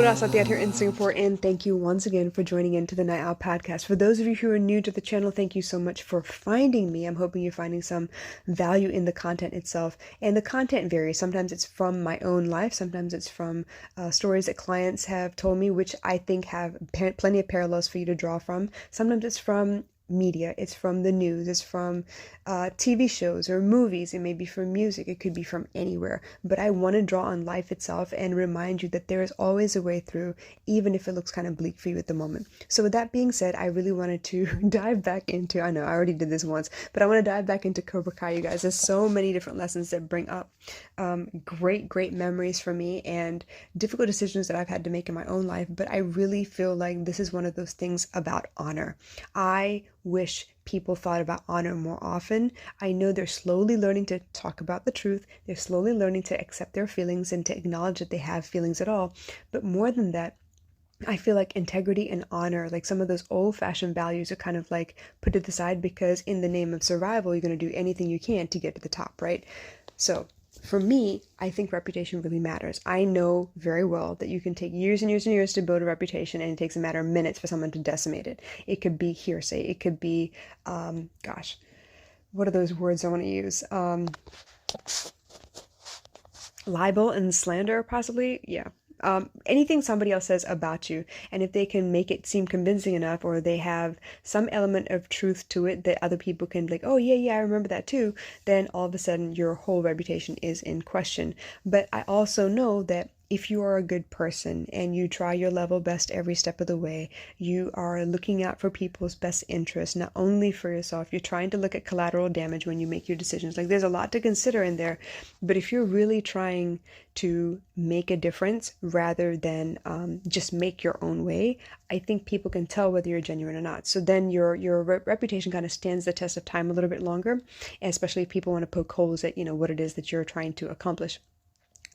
Hola, Satya here in Singapore, and thank you once again for joining into the Night Owl podcast. For those of you who are new to the channel, thank you so much for finding me. I'm hoping you're finding some value in the content itself. And the content varies. Sometimes it's from my own life, sometimes it's from stories that clients have told me, which I think have plenty of parallels for you to draw from. Sometimes it's from media, it's from the news, it's from TV shows or movies, it may be from music, it could be from anywhere. But I want to draw on life itself and remind you that there is always a way through, even if it looks kind of bleak for you at the moment. So with that being said, I really wanted to dive back into, I know I already did this once, but I want to dive back into Cobra Kai, you guys. There's so many different lessons that bring up great memories for me and difficult decisions that I've had to make in my own life. But I really feel like this is one of those things about honor. I wish people thought about honor more often. I know they're slowly learning to talk about the truth. They're slowly learning to accept their feelings and to acknowledge that they have feelings at all. But more than that, I feel like integrity and honor, like some of those old-fashioned values, are kind of like put to the side because in the name of survival, you're going to do anything you can to get to the top, right? So for me, I think reputation really matters. I know very well that you can take years and years and years to build a reputation, and it takes a matter of minutes for someone to decimate it. It could be hearsay. It could be, what are those words I want to use? Libel and slander, possibly. Yeah. Anything somebody else says about you, and if they can make it seem convincing enough, or they have some element of truth to it that other people can be like, oh yeah, I remember that too, then all of a sudden your whole reputation is in question. But I also know that if you are a good person and you try your level best every step of the way, you are looking out for people's best interests, not only for yourself. You're trying to look at collateral damage when you make your decisions. Like, there's a lot to consider in there. But if you're really trying to make a difference rather than just make your own way, I think people can tell whether you're genuine or not. So then your reputation kind of stands the test of time a little bit longer, especially if people want to poke holes at, what it is that you're trying to accomplish.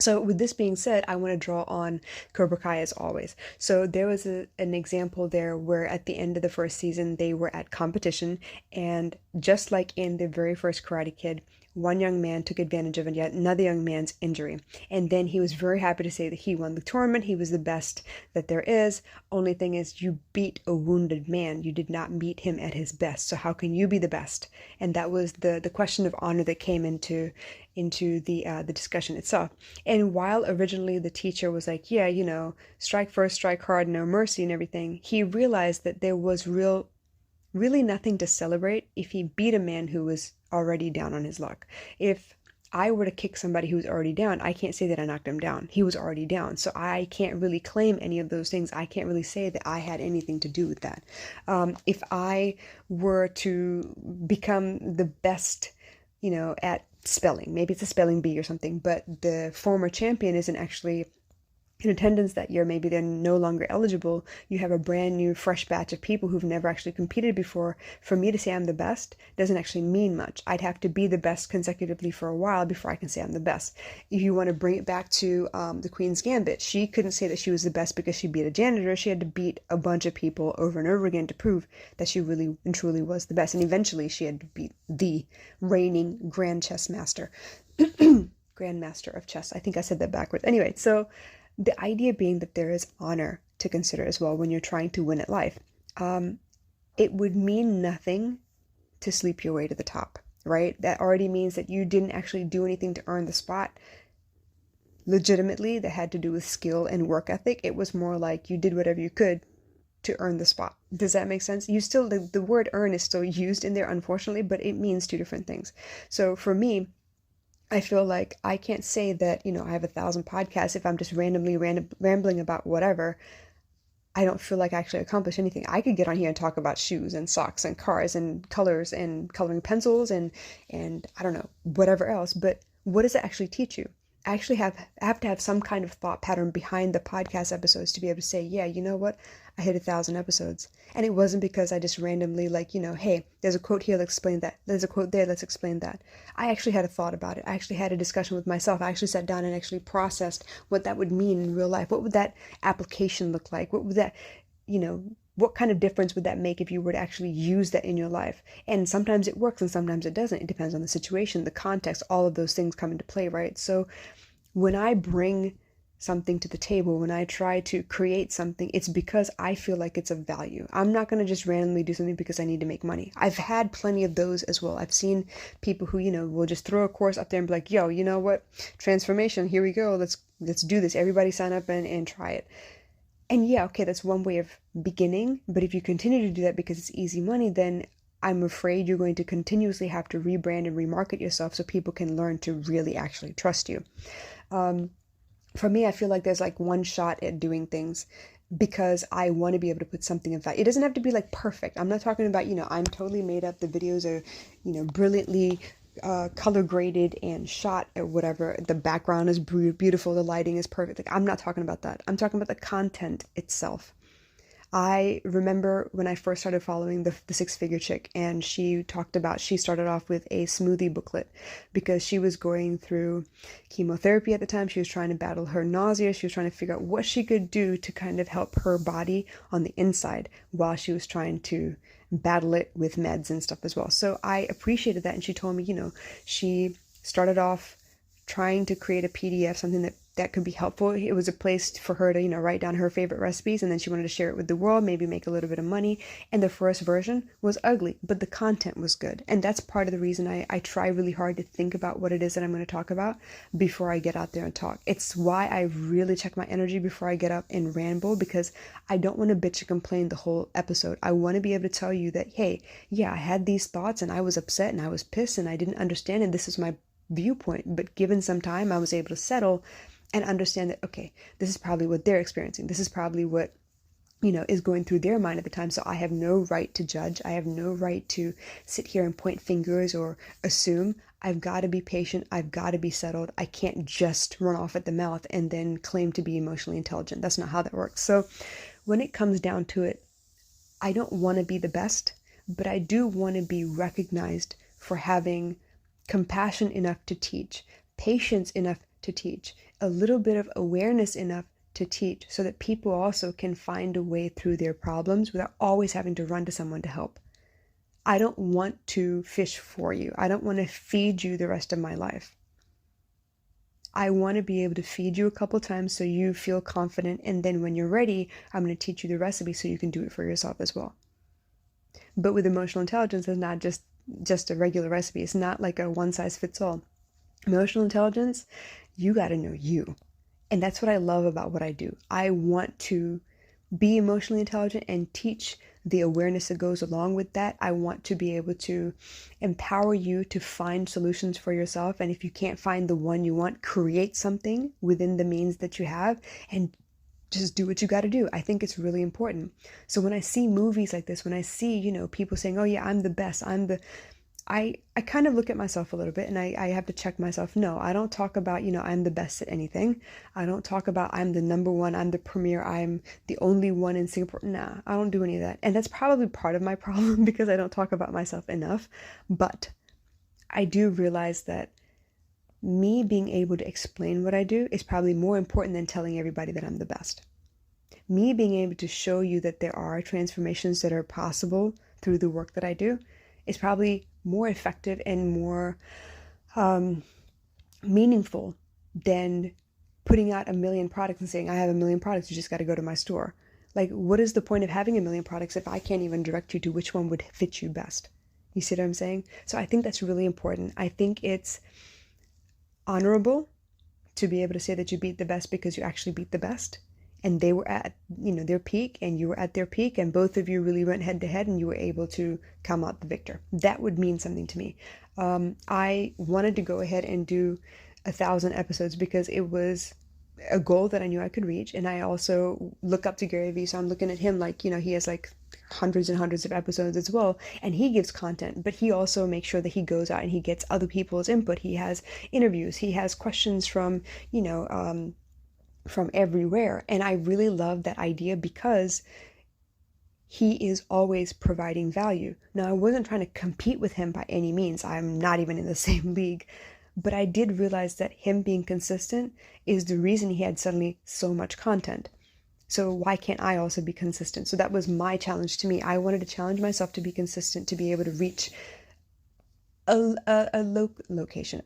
So with this being said, I want to draw on Cobra Kai as always. So there was an example there where at the end of the first season, they were at competition, and just like in the very first Karate Kid, one young man took advantage of yet another young man's injury. And then he was very happy to say that he won the tournament. He was the best that there is. Only thing is, you beat a wounded man. You did not beat him at his best. So how can you be the best? And that was the question of honor that came into the discussion itself. And while originally the teacher was like, yeah, strike first, strike hard, no mercy and everything, he realized that there was really nothing to celebrate if he beat a man who was already down on his luck. If I were to kick somebody who's already down, I can't say that I knocked him down. He was already down. So I can't really claim any of those things. I can't really say that I had anything to do with that. If I were to become the best, at spelling, maybe it's a spelling bee or something, but the former champion isn't actually in attendance that year, maybe they're no longer eligible. You have a brand new, fresh batch of people who've never actually competed before. For me to say I'm the best doesn't actually mean much. I'd have to be the best consecutively for a while before I can say I'm the best. If you want to bring it back to the Queen's Gambit, she couldn't say that she was the best because she beat a janitor. She had to beat a bunch of people over and over again to prove that she really and truly was the best. And eventually she had to beat the reigning Grand Chess Master. Grandmaster of Chess. I think I said that backwards. Anyway, so the idea being that there is honor to consider as well when you're trying to win at life. It would mean nothing to sleep your way to the top, right? That already means that you didn't actually do anything to earn the spot legitimately that had to do with skill and work ethic. It was more like you did whatever you could to earn the spot. Does that make sense? The word earn is still used in there, unfortunately, but it means two different things. So for me, I feel like I can't say that, I have 1,000 podcasts if I'm just rambling about whatever. I don't feel like I actually accomplished anything. I could get on here and talk about shoes and socks and cars and colors and coloring pencils and I don't know, whatever else. But what does it actually teach you? I actually have to have some kind of thought pattern behind the podcast episodes to be able to say, yeah, you know what? I hit 1,000 episodes. And it wasn't because I just randomly hey, there's a quote here, let's explain that. There's a quote there, let's explain that. I actually had a thought about it. I actually had a discussion with myself. I actually sat down and actually processed what that would mean in real life. What would that application look like? What would that, what kind of difference would that make if you were to actually use that in your life? And sometimes it works and sometimes it doesn't. It depends on the situation, the context, all of those things come into play, right? So when I bring something to the table, when I try to create something, it's because I feel like it's of value. I'm not going to just randomly do something because I need to make money. I've had plenty of those as well. I've seen people who, will just throw a course up there and be like, yo, you know what? Transformation, here we go. Let's do this. Everybody sign up and try it. And yeah, okay, that's one way of beginning. But if you continue to do that because it's easy money, then I'm afraid you're going to continuously have to rebrand and remarket yourself so people can learn to really actually trust you. For me, I feel like there's like one shot at doing things because I want to be able to put something of value. It doesn't have to be like perfect. I'm not talking about, I'm totally made up. The videos are, brilliantly color graded and shot or whatever. The background is beautiful. The lighting is perfect. Like, I'm not talking about that. I'm talking about the content itself. I remember when I first started following the Six Figure Chick, and she started off with a smoothie booklet because she was going through chemotherapy at the time. She was trying to battle her nausea. She was trying to figure out what she could do to kind of help her body on the inside while she was trying to battle it with meds and stuff as well. So I appreciated that. And she told me, she started off trying to create a PDF, something that could be helpful. It was a place for her to, write down her favorite recipes, and then she wanted to share it with the world, maybe make a little bit of money. And the first version was ugly, but the content was good. And that's part of the reason I try really hard to think about what it is that I'm going to talk about before I get out there and talk. It's why I really check my energy before I get up and ramble, because I don't want to bitch and complain the whole episode. I want to be able to tell you that, hey, yeah, I had these thoughts and I was upset and I was pissed and I didn't understand, and this is my viewpoint. But given some time, I was able to settle and understand that, okay, this is probably what they're experiencing. This is probably what, is going through their mind at the time. So I have no right to judge. I have no right to sit here and point fingers or assume. I've got to be patient. I've got to be settled. I can't just run off at the mouth and then claim to be emotionally intelligent. That's not how that works. So when it comes down to it, I don't want to be the best, but I do want to be recognized for having compassion enough to teach, patience enough to teach, a little bit of awareness enough to teach, so that people also can find a way through their problems without always having to run to someone to help. I don't want to fish for you. I don't want to feed you the rest of my life. I want to be able to feed you a couple times so you feel confident, and then when you're ready, I'm going to teach you the recipe so you can do it for yourself as well. But with emotional intelligence, it's not just a regular recipe. It's not like a one size fits all. Emotional intelligence, you got to know you. And that's what I love about what I do. I want to be emotionally intelligent and teach the awareness that goes along with that. I want to be able to empower you to find solutions for yourself. And if you can't find the one you want, create something within the means that you have and just do what you got to do. I think it's really important. So when I see movies like this, when I see, people saying, oh yeah, I'm the best, I kind of look at myself a little bit and I have to check myself. No, I don't talk about, I'm the best at anything. I don't talk about I'm the number one, I'm the premier, I'm the only one in Singapore. Nah, I don't do any of that. And that's probably part of my problem because I don't talk about myself enough. But I do realize that me being able to explain what I do is probably more important than telling everybody that I'm the best. Me being able to show you that there are transformations that are possible through the work that I do is probably more effective and more meaningful than putting out 1 million products and saying, I have 1 million products, you just got to go to my store. Like, what is the point of having 1 million products if I can't even direct you to which one would fit you best? You see what I'm saying? So I think that's really important. I think it's honorable to be able to say that you beat the best because you actually beat the best. And they were at, their peak and you were at their peak, and both of you really went head to head and you were able to come out the victor. That would mean something to me. I wanted to go ahead and do 1,000 episodes because it was a goal that I knew I could reach. And I also look up to Gary Vee. So I'm looking at him like, he has like hundreds and hundreds of episodes as well. And he gives content, but he also makes sure that he goes out and he gets other people's input. He has interviews. He has questions from, from everywhere. And I really love that idea because he is always providing value. Now, I wasn't trying to compete with him by any means. I'm not even in the same league. But I did realize that him being consistent is the reason he had suddenly so much content. So why can't I also be consistent? So that was my challenge to me. I wanted to challenge myself to be consistent, to be able to reach a location,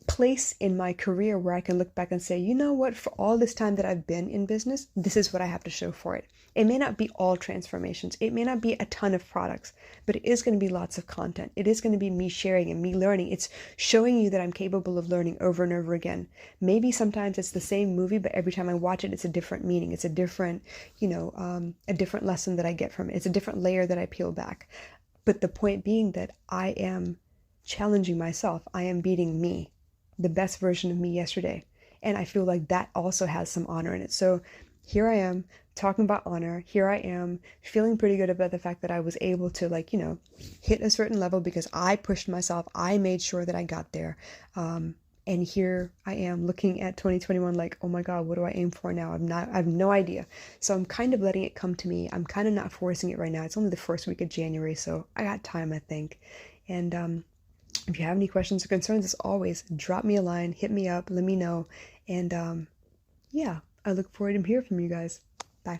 place in my career where I can look back and say, you know what, for all this time that I've been in business, this is what I have to show for it. It may not be all transformations. It may not be a ton of products, but it is going to be lots of content. It is going to be me sharing and me learning. It's showing you that I'm capable of learning over and over again. Maybe sometimes it's the same movie, but every time I watch it, it's a different meaning. It's a different, a different lesson that I get from it. It's a different layer that I peel back. But the point being that I am challenging myself. I am beating me, the best version of me yesterday. And I feel like that also has some honor in it. So here I am talking about honor. Here I am feeling pretty good about the fact that I was able to hit a certain level because I pushed myself. I made sure that I got there. And here I am looking at 2021 like, oh my God, what do I aim for now? I have no idea. So I'm kind of letting it come to me. I'm kind of not forcing it right now. It's only the first week of January, so I got time, I think. And if you have any questions or concerns, as always, drop me a line, hit me up, let me know. And yeah, I look forward to hearing from you guys. Bye.